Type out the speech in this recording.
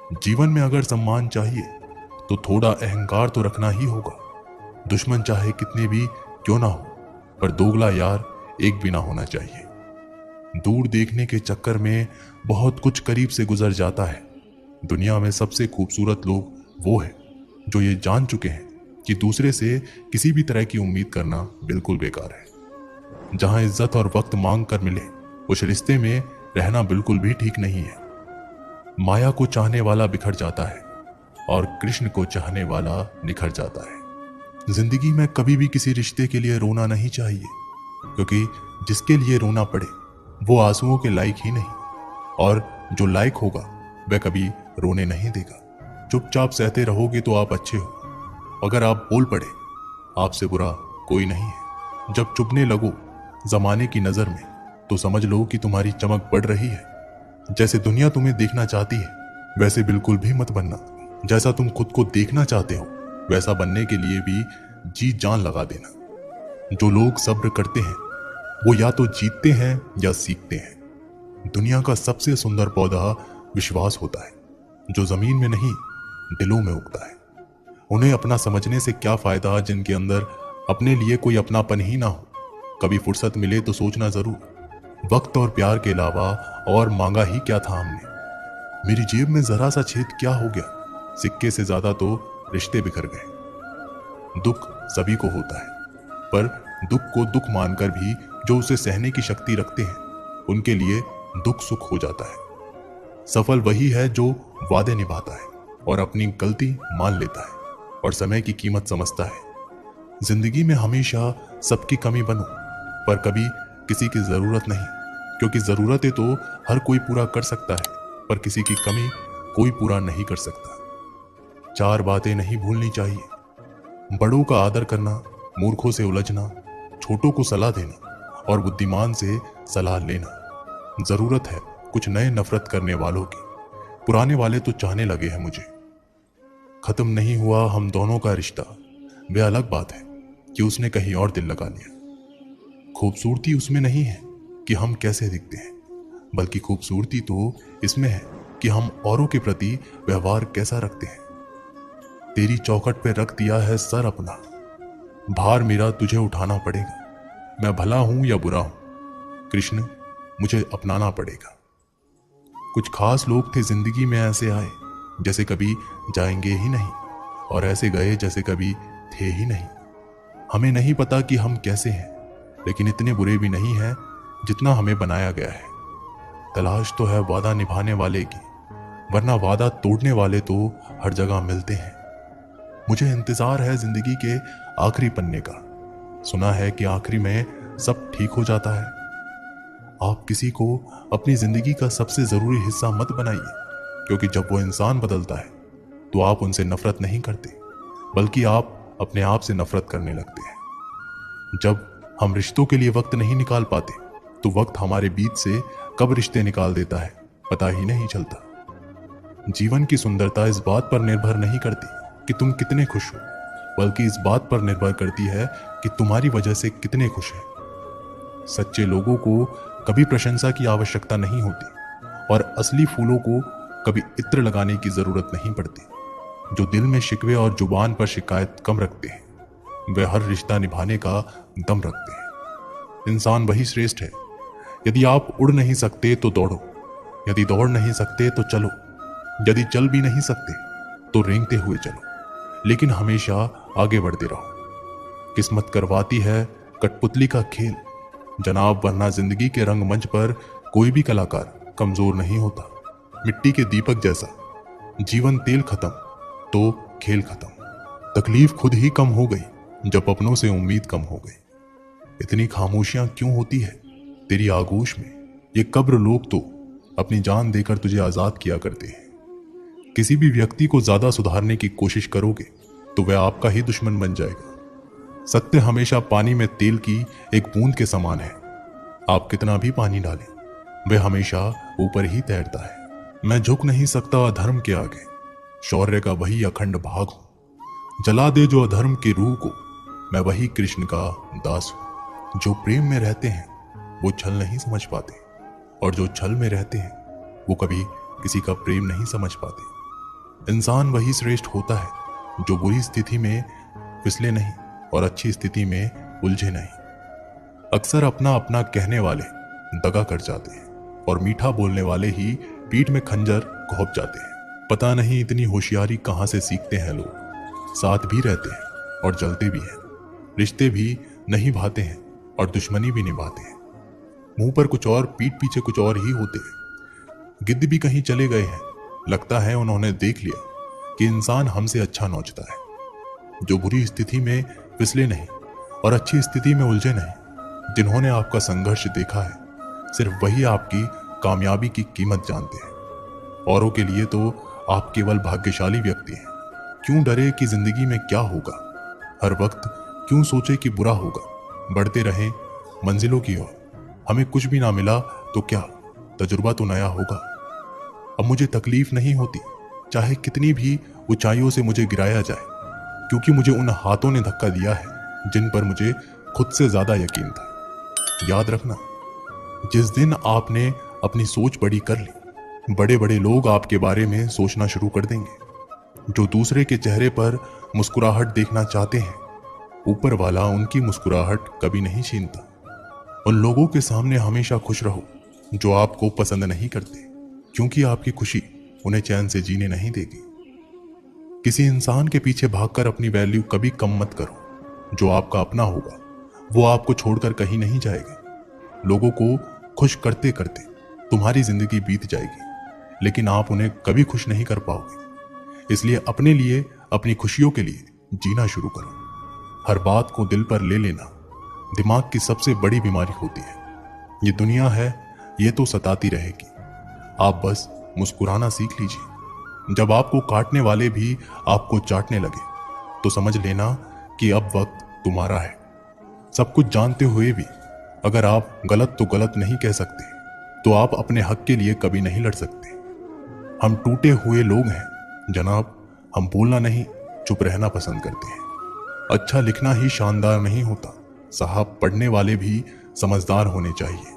जीवन में अगर सम्मान चाहिए तो थोड़ा अहंकार तो रखना ही होगा। दुश्मन चाहे कितने भी क्यों ना हो, पर दोगला यार एक भी ना होना चाहिए। दूर देखने के चक्कर में बहुत कुछ करीब से गुजर जाता है। दुनिया में सबसे खूबसूरत लोग वो हैं जो ये जान चुके हैं कि दूसरे से किसी भी तरह की उम्मीद करना बिल्कुल बेकार है। जहां इज्जत और वक्त मांग कर मिले, उस रिश्ते में रहना बिल्कुल भी ठीक नहीं है। माया को चाहने वाला बिखर जाता है और कृष्ण को चाहने वाला निखर जाता है। जिंदगी में कभी भी किसी रिश्ते के लिए रोना नहीं चाहिए, क्योंकि जिसके लिए रोना पड़े वो आंसुओं के लायक ही नहीं, और जो लायक होगा वह कभी रोने नहीं देगा। चुपचाप सहते रहोगे तो आप अच्छे हो। अगर आप बोल पड़े, आपसे बुरा कोई नहीं है। जब चुभने लगो जमाने की नजर में, तो समझ लो कि तुम्हारी चमक बढ़ रही है। जैसे दुनिया तुम्हें देखना चाहती है वैसे बिल्कुल भी मत बनना। जैसा तुम खुद को देखना चाहते हो वैसा बनने के लिए भी जी जान लगा देना। जो लोग सब्र करते हैं वो या तो जीतते हैं या सीखते हैं। दुनिया का सबसे सुंदर पौधा विश्वास होता है, जो जमीन में नहीं दिलों में उगता है। उन्हें अपना समझने से क्या फायदा जिनके अंदर अपने लिए कोई अपनापन ही ना हो। कभी फुर्सत मिले तो सोचना जरूर, वक्त और प्यार के अलावा और मांगा ही क्या था हमने। मेरी जेब में जरा सा छेद क्या हो गया, सिक्के से ज्यादा तो रिश्ते बिखर गए। दुख सभी को होता है, पर दुख को दुख मानकर भी जो उसे सहने की शक्ति रखते हैं उनके लिए दुख सुख हो जाता है। सफल वही है जो वादे निभाता है और अपनी गलती मान लेता है और समय की कीमत समझता है। जिंदगी में हमेशा सबकी कमी बनो, पर कभी किसी की जरूरत नहीं, क्योंकि जरूरतें तो हर कोई पूरा कर सकता है, पर किसी की कमी कोई पूरा नहीं कर सकता। चार बातें नहीं भूलनी चाहिए: बड़ों का आदर करना, मूर्खों से उलझना, छोटों को सलाह देना और बुद्धिमान से सलाह लेना। जरूरत है कुछ नए नफरत करने वालों की, पुराने वाले तो चाहने लगे हैं मुझे। खत्म नहीं हुआ हम दोनों का रिश्ता, वे अलग बात है कि उसने कहीं और दिल लगा लिया। खूबसूरती उसमें नहीं है कि हम कैसे दिखते हैं, बल्कि खूबसूरती तो इसमें है कि हम औरों के प्रति व्यवहार कैसा रखते हैं। तेरी चौखट पे रख दिया है सर अपना, भार मेरा तुझे उठाना पड़ेगा। मैं भला हूं या बुरा हूं, कृष्ण मुझे अपनाना पड़ेगा। कुछ खास लोग थे जिंदगी में, ऐसे आए जैसे कभी जाएंगे ही नहीं, और ऐसे गए जैसे कभी थे ही नहीं। हमें नहीं पता कि हम कैसे हैं, लेकिन इतने बुरे भी नहीं हैं जितना हमें बनाया गया है। तलाश तो है वादा निभाने वाले की, वरना वादा तोड़ने वाले तो हर जगह मिलते हैं। मुझे इंतजार है जिंदगी के आखिरी पन्ने का। सुना है कि आखिरी में सब ठीक हो जाता है। आप किसी को अपनी जिंदगी का सबसे जरूरी हिस्सा मत बनाइए, क्योंकि जब वो इंसान बदलता है तो आप उनसे नफरत नहीं करते, बल्कि आप अपने आप से नफरत करने लगते हैं। जब हम रिश्तों के लिए वक्त नहीं निकाल पाते तो वक्त हमारे बीच से कब रिश्ते निकाल देता है पता ही नहीं चलता। जीवन की सुंदरता इस बात पर निर्भर नहीं करती कि तुम कितने खुश हो, बल्कि इस बात पर निर्भर करती है कि तुम्हारी वजह से कितने खुश हैं। सच्चे लोगों को कभी प्रशंसा की आवश्यकता नहीं होती, और असली फूलों को कभी इत्र लगाने की जरूरत नहीं पड़ती। जो दिल में शिकवे और जुबान पर शिकायत कम रखते हैं वे हर रिश्ता निभाने का दम रखते हैं। इंसान वही श्रेष्ठ है। यदि आप उड़ नहीं सकते तो दौड़ो, यदि दौड़ नहीं सकते तो चलो, यदि चल भी नहीं सकते तो रेंगते हुए चलो, लेकिन हमेशा आगे बढ़ते रहो। किस्मत करवाती है कठपुतली का खेल जनाब, वरना जिंदगी के रंगमंच पर कोई भी कलाकार कमजोर नहीं होता। मिट्टी के दीपक जैसा जीवन, तेल खत्म तो खेल खत्म। तकलीफ खुद ही कम हो गई जब अपनों से उम्मीद कम हो गई। इतनी खामोशियां क्यों होती है तेरी आगोश में? ये कब्र लोग तो अपनी जान देकर तुझे आजाद किया करते हैं। किसी भी व्यक्ति को ज्यादा सुधारने की कोशिश करोगे तो वह आपका ही दुश्मन बन जाएगा। सत्य हमेशा पानी में तेल की एक बूंद के समान है। आप कितना भी पानी डालें वह हमेशा ऊपर ही तैरता है। मैं झुक नहीं सकता अधर्म के आगे, शौर्य का वही अखंड भाग हूं। जला दे जो अधर्म की रूह को, मैं वही कृष्ण का दास हूं। जो प्रेम में रहते हैं वो छल नहीं समझ पाते, और जो छल में रहते हैं वो कभी किसी का प्रेम नहीं समझ पाते। इंसान वही श्रेष्ठ होता है जो बुरी स्थिति में फिसले नहीं और अच्छी स्थिति में उलझे नहीं। अक्सर अपना अपना कहने वाले दगा कर जाते हैं और मीठा बोलने वाले ही पीठ में खंजर घोंप जाते हैं। पता नहीं इतनी होशियारी कहाँ से सीखते हैं लोग। साथ भी रहते हैं और जलते भी हैं, रिश्ते भी नहीं भाते हैं और दुश्मनी भी निभाते हैं। मुंह पर कुछ और, पीठ पीछे कुछ और ही होते हैं। गिद्ध भी कहीं चले गए हैं, लगता है उन्होंने देख लिया कि इंसान हमसे अच्छा नोचता है। जो बुरी स्थिति में फिसले नहीं और अच्छी स्थिति में उलझे नहीं, जिन्होंने आपका संघर्ष देखा है, सिर्फ वही आपकी कामयाबी की कीमत जानते हैं। औरों के लिए तो आप केवल भाग्यशाली व्यक्ति हैं। क्यों डरे कि जिंदगी में क्या होगा, हर वक्त क्यों सोचे कि बुरा होगा। बढ़ते रहें मंजिलों की ओर। हमें कुछ भी ना मिला तो क्या, तजुर्बा तो नया होगा। अब मुझे तकलीफ नहीं होती, चाहे कितनी भी ऊंचाइयों से मुझे गिराया जाए, क्योंकि मुझे उन हाथों ने धक्का दिया है जिन पर मुझे खुद से ज्यादा यकीन था। याद रखना, जिस दिन आपने अपनी सोच बड़ी कर ली, बड़े बड़े लोग आपके बारे में सोचना शुरू कर देंगे। जो दूसरे के चेहरे पर मुस्कुराहट देखना चाहते हैं, ऊपर वाला उनकी मुस्कुराहट कभी नहीं छीनता। उन लोगों के सामने हमेशा खुश रहो जो आपको पसंद नहीं करते, क्योंकि आपकी खुशी उन्हें चैन से जीने नहीं देगी। किसी इंसान के पीछे भागकर अपनी वैल्यू कभी कम मत करो। जो आपका अपना होगा वो आपको छोड़कर कहीं नहीं जाएगा। लोगों को खुश करते करते तुम्हारी जिंदगी बीत जाएगी, लेकिन आप उन्हें कभी खुश नहीं कर पाओगे। इसलिए अपने लिए, अपनी खुशियों के लिए जीना शुरू करो। हर बात को दिल पर ले लेना दिमाग की सबसे बड़ी बीमारी होती है। ये दुनिया है, ये तो सताती रहेगी। आप बस मुस्कुराना सीख लीजिए। जब आपको काटने वाले भी आपको चाटने लगे तो समझ लेना कि अब वक्त तुम्हारा है। सब कुछ जानते हुए भी अगर आप गलत तो गलत नहीं कह सकते, तो आप अपने हक के लिए कभी नहीं लड़ सकते। हम टूटे हुए लोग हैं जनाब। हम बोलना नहीं, चुप रहना पसंद करते हैं। अच्छा लिखना ही शानदार नहीं होता साहब, पढ़ने वाले भी समझदार होने चाहिए।